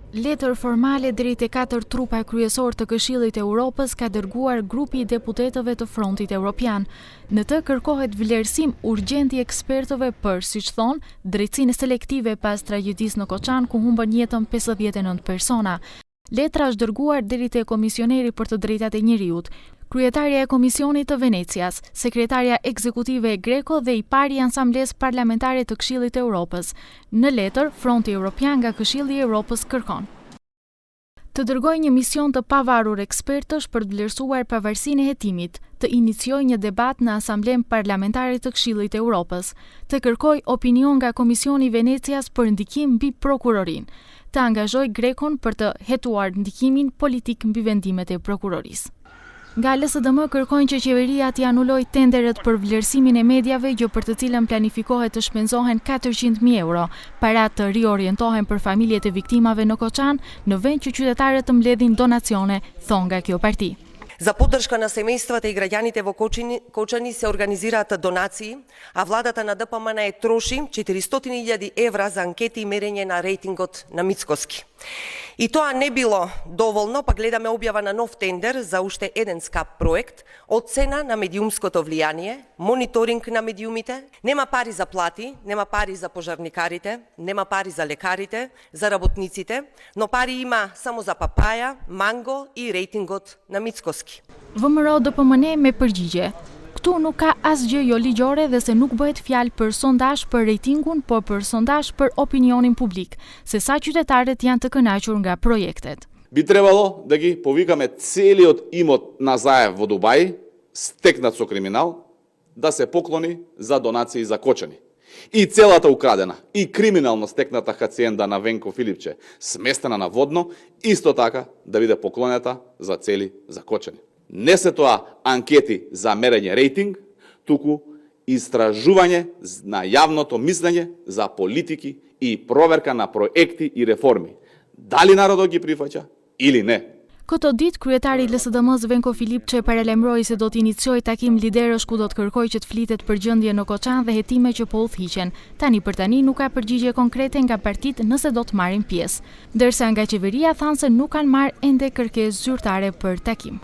Letër formale deri te 4 trupa kryesor të Këshillit të Evropës ka dërguar grupi i deputetëve të Frontit Evropian. Në të kërkohet vlerësim urgjent i ekspertëve për, siç thonë, drejtësinë selektive pas tragjedisë në Koçan ku humbën jetën 59 persona. Letra është dërguar deri te Komisioneri për të Drejtat e Njeriut, Kryetarja e Komisionit të Venecias, Sekretarja Ekzekutive e Greco dhe i pari i Asamblesë Parlamentare të Këshillit të Evropës. Në letër, Fronti Evropian nga Këshilli i Evropës kërkon të dërgojë një mision të pavarur ekspertësh për të vlerësuar pavarësinë e hetimit, të iniciojë një debat në Asamblenë Parlamentare të Këshillit të Evropës, të kërkojë opinion nga Komisioni i Venecias për ndikim mbi prokurorinë, të angazhojë Grekon për të hetuar ndikimin politik mbi vendimet e prokurorisë. Nga LSDM kërkojnë që qeveria t'i anulojë tenderet për vlerësimin e medjave, gjë për të cilën planifikohet të shpenzohen 400.000 euro. Parat të riorientohen për familjet e viktimave në Koçan, në vend që qytetarët të mbledhin donacione, thon nga kjo parti. За поддршка на семејствата и граѓаните во Кочани се организираат донации, а владата на ДПМН троши 400.000 евра за анкети и мерење на рейтингот на Мицкоски. И тоа не било доволно, па гледаме објава на нов тендер за уште еден скап проект, оцена на медиумското влијание, мониторинг на медиумите, нема пари за плати, нема пари за пожарникарите, нема пари за лекарите, за работниците, но пари има само за папаја, манго и рейтингот на Мицкоски. VMRO DPMN me përgjigje. Këtu nuk ka asgjë jo ligjore dhe se nuk bëhet fjalë për sondazh për rejtingun, por për sondazh për opinionin publik, se sa qytetarët janë të kënaqur nga projektet. Би требало да ги повикаме целиот имот на Заев во Дубај, стекнат со криминал, да се поклони за донации за Кочани. И целата украдена, и криминално стекната хациенда на Венко Филипче, сместена на Водно, исто така да биде поклонета за цели за Кочани. Не се тоа анкети за мерење рейтинг, туку истражување на јавното мислење за политики и проверка на проекти и реформи. Дали народот ги прифаќа или не? Këto ditë, kryetari i LSDM-s Venko Filipçe paralajmëroi se do të iniciojë takim liderësh ku do të kërkojë që të flitet për gjendjen në Koçan dhe hetime që po udhëhiqen. Tani për tani nuk ka përgjigje konkrete nga partitë nëse do të marrin pjesë, ndërsa nga qeveria thanë se nuk kanë marrë ende kërkesë zyrtare për takim.